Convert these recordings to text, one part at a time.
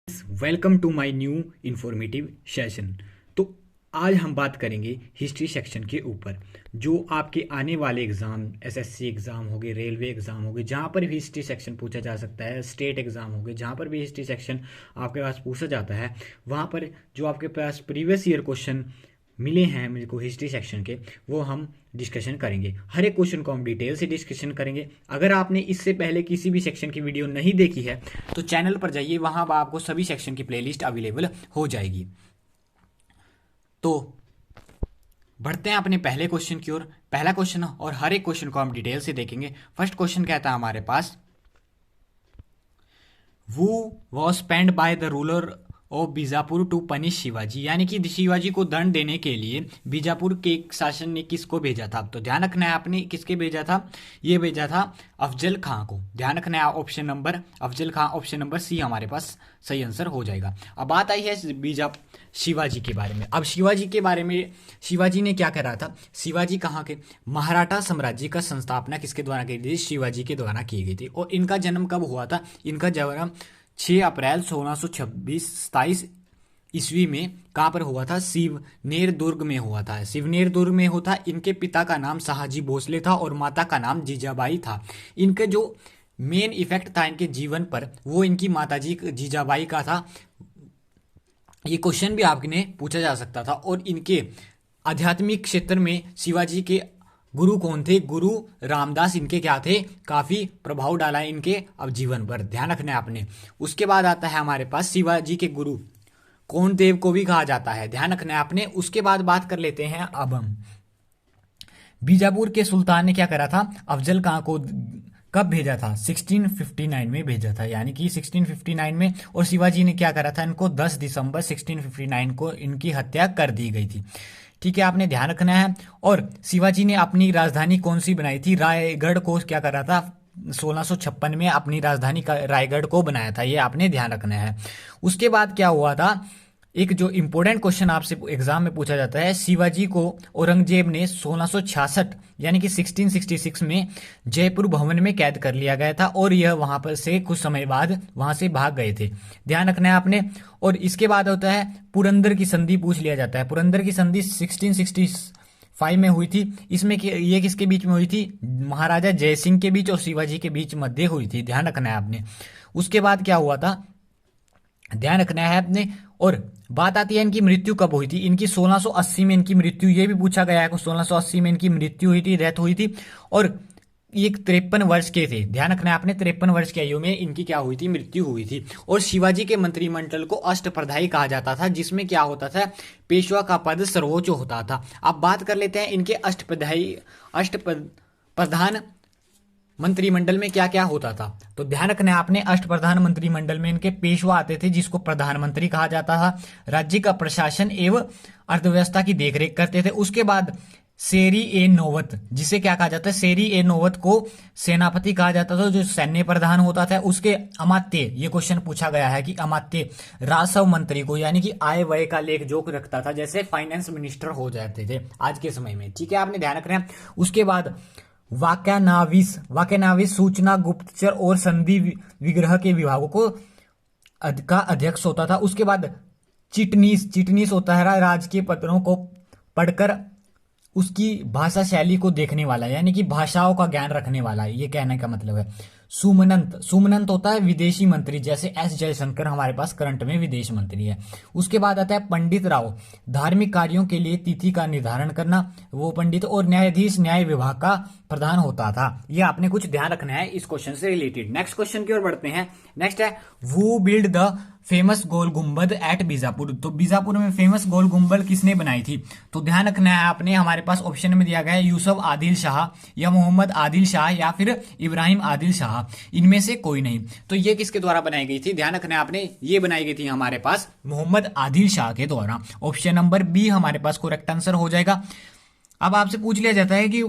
Welcome to my new informative session. तो आज हम बात करेंगे हिस्ट्री सेक्शन के ऊपर। जो आपके आने वाले एग्ज़ाम एसएससी एग्ज़ाम हो गए, रेलवे एग्ज़ाम हो गए, जहाँ पर भी हिस्ट्री सेक्शन पूछा जा सकता है, स्टेट एग्ज़ाम हो गए, जहाँ पर भी हिस्ट्री सेक्शन आपके पास पूछा जाता है, वहाँ पर जो आपके पास प्रीवियस ईयर क्वेश्चन मिले हैं मेरे को हिस्ट्री सेक्शन के, वो हम डिस्कशन करेंगे। हर एक क्वेश्चन को हम डिटेल से डिस्कशन करेंगे। अगर आपने इससे पहले किसी भी सेक्शन की वीडियो नहीं देखी है तो चैनल पर जाइए, वहां पर आपको सभी सेक्शन की प्लेलिस्ट अवेलेबल हो जाएगी। तो बढ़ते हैं अपने पहले क्वेश्चन की ओर। पहला क्वेश्चन, और हर एक क्वेश्चन को हम डिटेल से देखेंगे। फर्स्ट क्वेश्चन कहता है हमारे पास, वो was sent by the ruler of Bijapur to punish Shivaji, यानी कि शिवाजी को दंड देने के लिए बीजापुर के एक शासन ने किसको भेजा था? तो ध्यान रखना है आपने, किसके भेजा था? ये भेजा था अफजल खां को। ध्यान रखना है ऑप्शन नंबर अफजल खां, ऑप्शन नंबर सी हमारे पास सही आंसर हो जाएगा। अब बात आई है शिवाजी के बारे में। अब शिवाजी के बारे में, शिवाजी ने क्या करा था? शिवाजी कहाँ के? मराठा साम्राज्य का संस्थापना किसके द्वारा की थी? शिवाजी के द्वारा की गई थी। और इनका जन्म कब हुआ था? इनका जन्म 6 अप्रैल 1627 ईस्वी में कहाँ पर हुआ था? शिवनेर दुर्ग में हुआ था। शिवनेर दुर्ग में होता। इनके पिता का नाम शाहजी भोसले था और माता का नाम जीजाबाई था। इनके जो मेन इफेक्ट था इनके जीवन पर, वो इनकी माताजी जीजाबाई का था। ये क्वेश्चन भी आपने पूछा जा सकता था। और इनके आध्यात्मिक क्षेत्र में शिवाजी के गुरु कौन थे? गुरु रामदास इनके क्या थे? काफी प्रभाव डाला इनके अब जीवन पर। ध्यान रखना है आपने। उसके बाद आता है हमारे पास शिवाजी के गुरु कौन देव को भी कहा जाता है। ध्यान रखना है आपने। उसके बाद बात कर लेते हैं अब हम, बीजापुर के सुल्तान ने क्या करा था? अफजल खां को कब भेजा था? 1659 में भेजा था, यानी कि 1659 में। और शिवाजी ने क्या करा था? इनको 10 दिसंबर 1659 को इनकी हत्या कर दी गई थी। ठीक है, आपने ध्यान रखना है। और शिवाजी ने अपनी राजधानी कौन सी बनाई थी? रायगढ़ को क्या करा था? 1656 में अपनी राजधानी रायगढ़ को बनाया था। ये आपने ध्यान रखना है। उसके बाद क्या हुआ था? एक जो इंपॉर्टेंट क्वेश्चन आपसे एग्जाम में पूछा जाता है, शिवाजी को औरंगजेब ने 1666 यानी कि 1666 में जयपुर भवन में कैद कर लिया गया था और यह वहां पर से कुछ समय बाद वहां से भाग गए थे। ध्यान रखना है आपने। और इसके बाद होता है पुरंदर की संधि पूछ लिया जाता है। पुरंदर की संधि 1665 में हुई थी। इसमें ये किसके बीच में हुई थी? महाराजा जयसिंह के बीच और शिवाजी के बीच मध्य हुई थी। ध्यान रखना है आपने। उसके बाद क्या हुआ था? ध्यान रखना है आपने। और बात आती है इनकी मृत्यु कब हुई थी? इनकी 1680 में इनकी मृत्यु, ये भी पूछा गया है। 1680 में इनकी मृत्यु हुई थी, डेथ हुई थी। और ये 53 वर्ष के थे। ध्यान रखना है आपने। 53 वर्ष की आयु में इनकी क्या हुई थी? मृत्यु हुई थी। और शिवाजी के मंत्रिमंडल को अष्टप्रधाई कहा जाता था, जिसमें क्या होता था? पेशवा का पद सर्वोच्च होता था। अब बात कर लेते हैं इनके अष्टप्रधान मंत्रिमंडल में क्या क्या होता था। तो ध्यान रखना है आपने। अष्टप्रधान मंत्रिमंडल में इनके पेशवा आते थे, जिसको प्रधानमंत्री कहा जाता था। राज्य का प्रशासन एवं अर्थव्यवस्था की देखरेख करते थे। उसके बाद शेरी ए नौवत, जिसे क्या कहा जाता है? शेरी ए नौवत को सेनापति कहा जाता था, जो सैन्य प्रधान होता था। उसके अमात्य, ये क्वेश्चन पूछा गया है कि अमात्य राजस्व मंत्री को, यानी कि आय व्यय का लेख जोख रखता था, जैसे फाइनेंस मिनिस्टर हो जाते थे आज के समय में। ठीक है, आपने ध्यान रखना है। उसके बाद वाक्यनाविस सूचना, गुप्तचर और संधि विग्रह के विभागों को का अध्यक्ष होता था। उसके बाद चिटनीस होता है राजकीय पत्रों को पढ़कर उसकी भाषा शैली को देखने वाला, यानी कि भाषाओं का ज्ञान रखने वाला, ये कहने का मतलब है। सुमनंत होता है विदेशी मंत्री, जैसे एस जयशंकर हमारे पास करंट में विदेश मंत्री है। उसके बाद आता है पंडित राव, धार्मिक कार्यों के लिए तिथि का निर्धारण करना, वो पंडित। और न्यायाधीश न्याय विभाग का प्रधान होता था। ये आपने कुछ ध्यान रखना है इस क्वेश्चन से रिलेटेड। नेक्स्ट क्वेश्चन की ओर बढ़ते हैं। नेक्स्ट है, वो बिल्ड द फेमस गोल गुंबद एट बीजापुर। तो बीजापुर में फेमस गोल गुंबद किसने बनाई थी? तो ध्यान रखना है आपने। हमारे पास ऑप्शन में दिया गया है यूसुफ आदिल शाह या मोहम्मद आदिल शाह या फिर इब्राहिम आदिल शाह, इनमें से कोई नहीं। तो ये किसके द्वारा बनाई गई थी? ध्यान रखना है आपने। ये बनाई गई थी हमारे पास मोहम्मद आदिल शाह के द्वारा। ऑप्शन नंबर बी हमारे पास करेक्ट आंसर हो जाएगा। अब आपसे पूछ लिया जाता है कि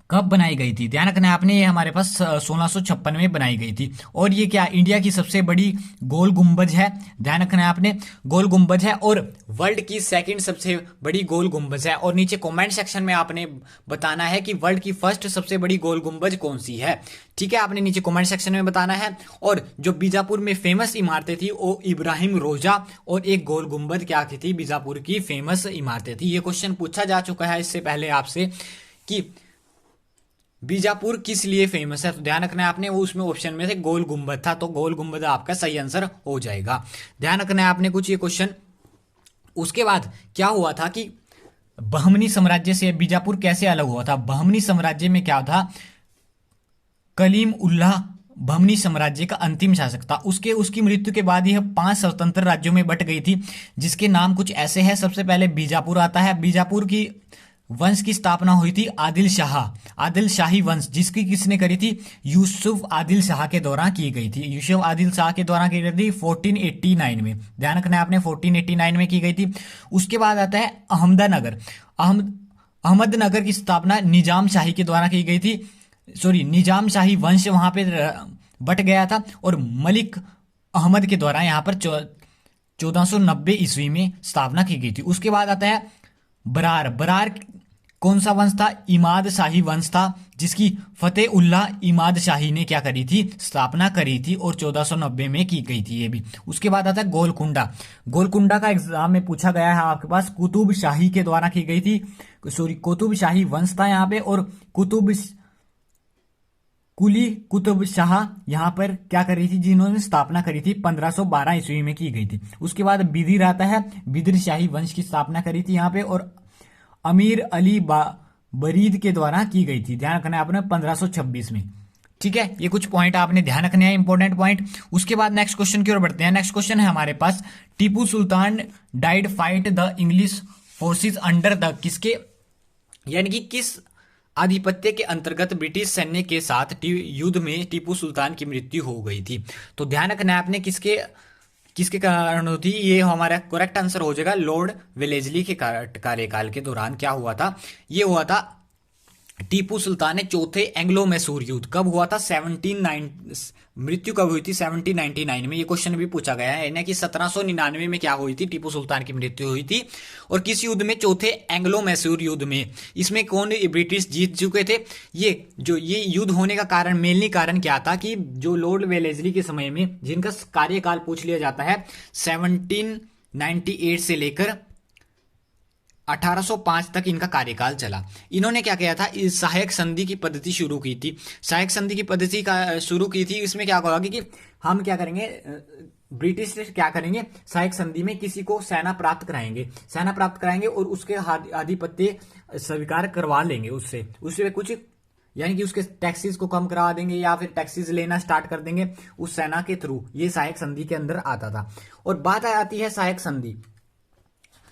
कब बनाई गई थी? ध्यान रखना है आपने, ये हमारे पास 1656 में बनाई गई थी। और ये क्या इंडिया की सबसे बड़ी गोल गुंबज है? ध्यान रखना है आपने, गोल गुंबज है और वर्ल्ड की सेकंड सबसे बड़ी गोल गुंबज है। और नीचे कमेंट सेक्शन में आपने बताना है कि वर्ल्ड की फर्स्ट सबसे बड़ी गोल गुंबज कौन सी है। ठीक है, आपने नीचे कमेंट सेक्शन में बताना है। और जो बीजापुर में फेमस इमारतें थी वो इब्राहिम रोजा और एक गोल गुंबद क्या की थी? बीजापुर की फेमस इमारतें थी। ये क्वेश्चन पूछा जा चुका है इससे पहले आपसे कि बीजापुर किस लिए फेमस है, तो ध्यान रखना है आपने, वो उसमें ऑप्शन में से गोल गुंबद था, तो गोल गुंबद आपका सही आंसर हो जाएगा। ध्यान रखना है आपने कुछ ये क्वेश्चन। उसके बाद क्या हुआ था कि बहमनी साम्राज्य से बीजापुर कैसे अलग हुआ था? बहमनी साम्राज्य में क्या था, कलीम उल्लाह बहमनी साम्राज्य का अंतिम शासक था। उसकी मृत्यु के बाद यह 5 स्वतंत्र राज्यों में बट गई थी, जिसके नाम कुछ ऐसे हैं। सबसे पहले बीजापुर आता है। बीजापुर की वंश की स्थापना हुई थी आदिल शाही वंश, जिसकी किसने करी थी? यूसुफ आदिल शाह के दौरान की गई थी। यूसुफ आदिल शाह के दौरान की गई थी 1489 में। ध्यान रखना है आपने, 1489 में की गई थी। उसके बाद आता है अहमदनगर। अहमदनगर की स्थापना निजाम शाही के द्वारा की गई थी। निजाम शाही वंश वहां पे बट गया था और मलिक अहमद के द्वारा यहां पर 1490 ईस्वी में स्थापना की गई थी। उसके बाद आता है बरार कौन सा वंश था? इमाद शाही वंश था, जिसकी फतेह उल्लाह इमाद शाही ने क्या करी थी? स्थापना करी थी और 1490 में की गई थी ये भी। उसके बाद आता है गोलकुंडा का एग्जाम में पूछा गया है आपके पास। कुतुब शाही के द्वारा की गई थी, कुतुब शाही वंश था यहाँ पे। और कुतुब शाह यहां पर क्या करी थी? जिन्होंने स्थापना करी थी 1512 ईस्वी में की गई थी। उसके बाद बिदिर आता है, बिदिर शाही वंश की स्थापना करी थी यहाँ पे और अमीर अली बरीद के द्वारा की गई थी। ध्यान रखना है आपने 1526 में। ठीक है, ये कुछ पॉइंट आपने ध्यान रखने हैं, इंपॉर्टेंट पॉइंट। उसके बाद नेक्स्ट क्वेश्चन की ओर बढ़ते हैं। नेक्स्ट क्वेश्चन है हमारे पास, Tipu Sultan died fight the English forces under the किसके, यानी कि किस आधिपत्य के अंतर्गत ब्रिटिश सैन्य के साथ युद्ध में टीपू सुल्तान की मृत्यु हो गई थी। तो ध्यान रखना है आपने किसके कारण होती, ये हमारा करेक्ट आंसर हो जाएगा लॉर्ड वेलेस्ली के कार्यकाल के दौरान क्या हुआ था? ये हुआ था टीपू सुल्तान ने चौथे एंग्लो मैसूर युद्ध। कब हुआ था? मृत्यु कब हुई थी? 1799 में। ये क्वेश्चन भी पूछा गया है ना कि 1799 में क्या हुई थी? टीपू सुल्तान की मृत्यु हुई थी। और किस युद्ध में? चौथे एंग्लो मैसूर युद्ध में। इसमें कौन ब्रिटिश जीत चुके थे? ये युद्ध होने का कारण, मेनली कारण क्या था कि जो लॉर्ड वेलेस्ली के समय में, जिनका कार्यकाल पूछ लिया जाता है 1798 से लेकर 1805 तक इनका कार्यकाल चला। इन्होंने क्या किया था? इस सहायक संधि की पद्धति शुरू की थी। सहायक संधि की पद्धति का शुरू की थी। इसमें क्या होगा कि हम क्या करेंगे, ब्रिटिश क्या करेंगे, सहायक संधि में किसी को सेना प्राप्त कराएंगे और उसके आधिपत्य स्वीकार करवा लेंगे उससे कुछ, यानी कि उसके टैक्सेस को कम करवा देंगे या फिर टैक्सेस लेना स्टार्ट कर देंगे उस सेना के थ्रू। ये सहायक संधि के अंदर आता था। और बात आती है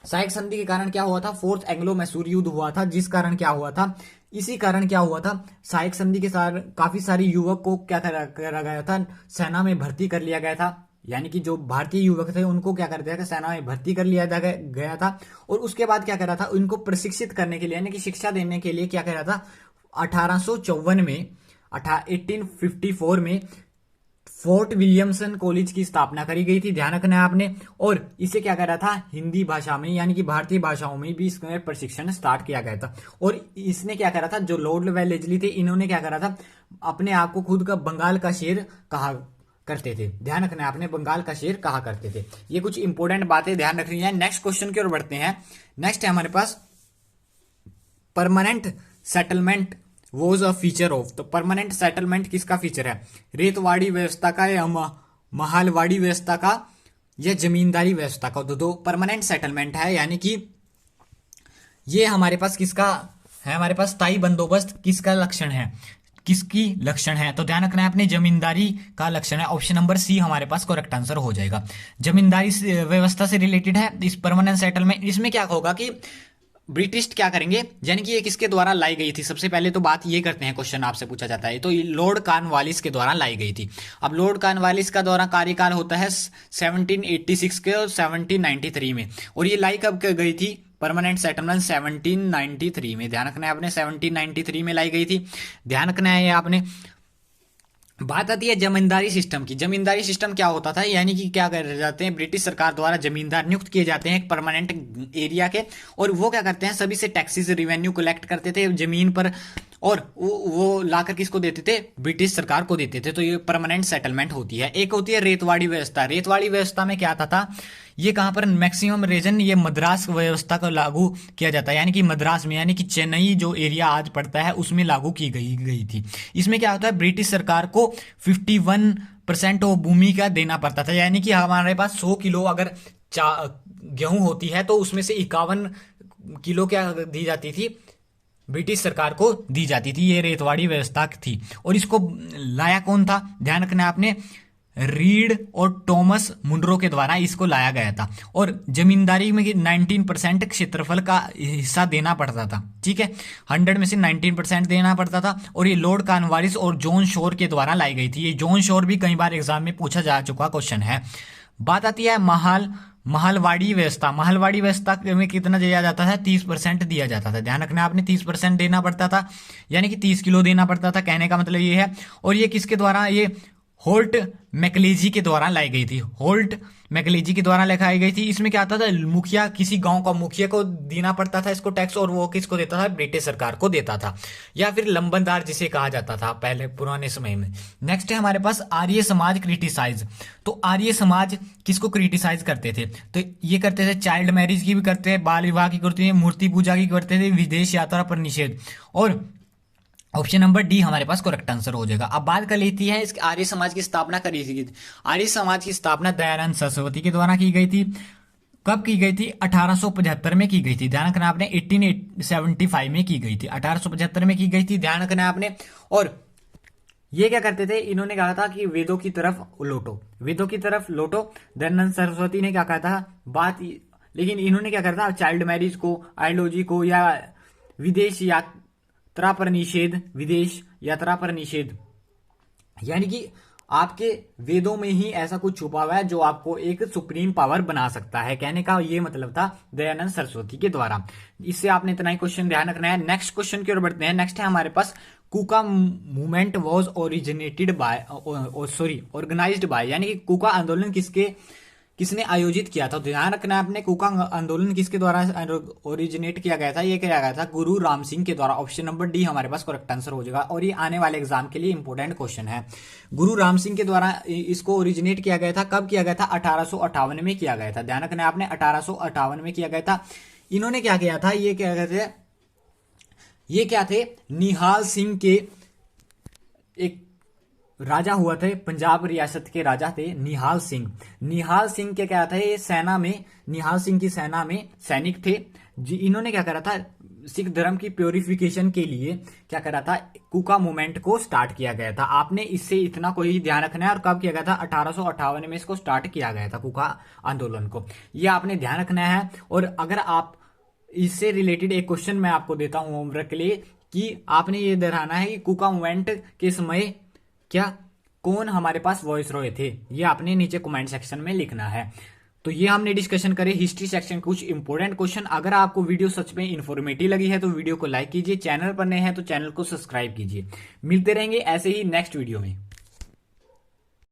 सहायक संधि के कारण क्या हुआ था? फोर्थ एंग्लो मैसूर युद्ध हुआ था, जिस कारण क्या हुआ था? इसी कारण क्या हुआ था? सहायक संधि के साथ काफी सारे युवक को क्या करा गया था? सेना में भर्ती कर लिया गया था। यानी कि जो भारतीय युवक थे उनको क्या कर दिया गया? सेना में भर्ती कर लिया गया था। और उसके बाद क्या करा था? उनको प्रशिक्षित करने के लिए, यानी कि शिक्षा देने के लिए क्या करा था? 1854 में 1854 में फोर्ट विलियमसन कॉलेज की स्थापना करी गई थी। ध्यान रखना है आपने। और इसे क्या करा था? हिंदी भाषा में, यानी कि भारतीय भाषाओं में भी इसमें प्रशिक्षण स्टार्ट किया गया था। और इसने क्या करा था? जो लॉर्ड वेलेस्ली थे, इन्होंने क्या करा था? अपने आप को खुद का बंगाल का शेर कहा करते थे। ध्यान रखना है आपने, बंगाल का शेर कहा करते थे। ये कुछ इंपॉर्टेंट बातें ध्यान रखनी है। नेक्स्ट क्वेश्चन की ओर बढ़ते हैं। नेक्स्ट है हमारे पास, permanent settlement was a feature of. तो परमानेंट सेटलमेंट किसका फीचर है? रेतवाड़ी व्यवस्था का या महालवाड़ी व्यवस्था का या जमींदारी व्यवस्था का? तो परमानेंट सेटलमेंट है, यानी कि ये हमारे पास किसका है? हमारे पास स्थायी बंदोबस्त किसका लक्षण है? किसकी लक्षण है? तो ध्यान रखना है अपने, जमींदारी का लक्षण है। ऑप्शन नंबर सी हमारे पास करेक्ट आंसर हो जाएगा। जमींदारी व्यवस्था से रिलेटेड है इस परमानेंट सेटलमेंट। इसमें क्या होगा कि ब्रिटिश क्या करेंगे, यानी कि ये किसके द्वारा लाई गई थी? सबसे पहले तो बात ये करते हैं, क्वेश्चन आपसे पूछा जाता है, तो लॉर्ड कॉर्नवालिस के द्वारा लाई गई थी। अब लॉर्ड कॉर्नवालिस का द्वारा कार्यकाल होता है 1786 के और 1793 में। और ये लाई कब गई थी? परमानेंट सेटलमेंट 1793 में, ध्यान रखना है आपने 1793 में लाई गई थी। ध्यान रखना है ये आपने। बात आती है जमींदारी सिस्टम की। जमींदारी सिस्टम क्या होता था, यानी कि क्या कर जाते हैं, ब्रिटिश सरकार द्वारा जमींदार नियुक्त किए जाते हैं एक परमानेंट एरिया के, और वो क्या करते हैं, सभी से टैक्सेस रेवेन्यू कलेक्ट करते थे जमीन पर, और वो लाकर किसको देते थे, ब्रिटिश सरकार को देते थे। तो ये परमानेंट सेटलमेंट होती है। एक होती है रेतवाड़ी व्यवस्था। रेतवाड़ी व्यवस्था में क्या आता था, ये कहां पर मैक्सिमम रीजन, ये मद्रास व्यवस्था को लागू किया जाता है, यानी कि मद्रास में, यानी कि चेन्नई जो एरिया आज पड़ता है उसमें लागू की गई थी। इसमें क्या होता है, ब्रिटिश सरकार को 51% ऑफ भूमि का देना पड़ता था, यानी कि हमारे पास 100 किलो अगर गेहूं होती है तो उसमें से 51 किलो क्या दी जाती थी, ब्रिटिश सरकार को दी जाती थी। ये रेतवाड़ी व्यवस्था थी। और इसको लाया कौन था, ध्यान रखना है आपने, रीड और टॉमस मुनरो के द्वारा इसको लाया गया था। और जमींदारी में 19% क्षेत्रफल का हिस्सा देना पड़ता था, ठीक है, 100 में से 19% देना पड़ता था। और ये लॉर्ड कॉर्नवालिस और जॉन शोर के द्वारा लाई गई थी। ये जॉन शोर भी कई बार एग्जाम में पूछा जा चुका क्वेश्चन है। बात आती है महलवाड़ी व्यवस्था। महलवाड़ी व्यवस्था में कितना दिया जाता था, 30% दिया जाता था। ध्यान रखना आपने, 30% देना पड़ता था, यानी कि 30 किलो देना पड़ता था, कहने का मतलब ये है। और ये किसके द्वारा, ये होल्ट मैकलेजी के द्वारा लाई गई थी। होल्ट मैकलेजी के द्वारा लिखाई गई थी। इसमें क्या आता था, मुखिया, किसी गांव का मुखिया को देना पड़ता था इसको टैक्स, और वो किसको देता था, ब्रिटिश सरकार को देता था, या फिर लंबनदार जिसे कहा जाता था पहले पुराने समय में। नेक्स्ट है हमारे पास आर्य समाज क्रिटिसाइज। तो आर्य समाज किसको क्रिटिसाइज करते थे, तो ये करते थे चाइल्ड मैरिज की भी करते हैं, बाल विवाह की करते हैं, मूर्ति पूजा की करते थे, विदेश यात्रा पर निषेध। और ऑप्शन नंबर डी हमारे पास करेक्ट आंसर हो जाएगा। अब बात कर लेती है इसके आर्य समाज की स्थापना करी थी। आर्य समाज की स्थापना दयानंद सरस्वती के द्वारा की गई थी। कब की गई थी, 1875 में की गई थी। ध्यान रखना आपने, 1875 में की गई थी, 1875 में की गई थी, ध्यान रखना आपने। और ये क्या करते थे, इन्होंने कहा था कि वेदों की तरफ लौटो, वेदों की तरफ लौटो। दयानंद सरस्वती ने क्या कहा था बात, लेकिन इन्होंने क्या करा था, चाइल्ड मैरिज को, आइडियोलॉजी को, या विदेश यात्रा पर निषेध, विदेश यात्रा पर निषेध, यानी कि आपके वेदों में ही ऐसा कुछ छुपा हुआ है जो आपको एक सुप्रीम पावर बना सकता है, कहने का ये मतलब था दयानंद सरस्वती के द्वारा। इससे आपने इतना ही क्वेश्चन ध्यान रखना है। नेक्स्ट क्वेश्चन की ओर बढ़ते हैं। नेक्स्ट है हमारे पास, Kuka movement was originated by, organised by, यानी कि कुका आंदोलन किसने आयोजित किया था। ध्यान रखना है आपने, कुका आंदोलन किसके द्वारा ओरिजिनेट किया गया था, ये किया गया था गुरु राम सिंह के द्वारा। ऑप्शन नंबर डी हमारे पास करेक्ट आंसर हो जाएगा, और ये आने वाले एग्जाम के लिए इंपॉर्टेंट क्वेश्चन है। गुरु राम सिंह के द्वारा इसको ओरिजिनेट किया गया था। कब किया गया था, 1858 में किया गया था। ध्यान रखना है आपने, 1858 में किया गया था। इन्होंने क्या किया था, ये क्या थे, निहाल सिंह के एक राजा हुआ थे, पंजाब रियासत के राजा थे निहाल सिंह। निहाल सिंह के क्या थे, ये सेना में, निहाल सिंह की सेना में सैनिक थे जी। इन्होंने क्या करा था, सिख धर्म की प्योरिफिकेशन के लिए क्या करा था, कुका मूवमेंट को स्टार्ट किया गया था। आपने इससे इतना कोई ध्यान रखना है। और कब किया गया था, 1858 में इसको स्टार्ट किया गया था, कुका आंदोलन को, ये आपने ध्यान रखना है। और अगर आप इससे रिलेटेड एक क्वेश्चन मैं आपको देता हूं होमवर्क के लिए, कि आपने ये दोहराना है कि कुका मूवमेंट के समय क्या कौन हमारे पास वॉइस रॉय थे, ये आपने नीचे कमेंट सेक्शन में लिखना है। तो ये हमने डिस्कशन करे हिस्ट्री सेक्शन, कुछ इंपॉर्टेंट क्वेश्चन। अगर आपको वीडियो सच में इंफॉर्मेटिव लगी है तो वीडियो को लाइक कीजिए, चैनल पर नए हैं तो चैनल को सब्सक्राइब कीजिए। मिलते रहेंगे ऐसे ही नेक्स्ट वीडियो में।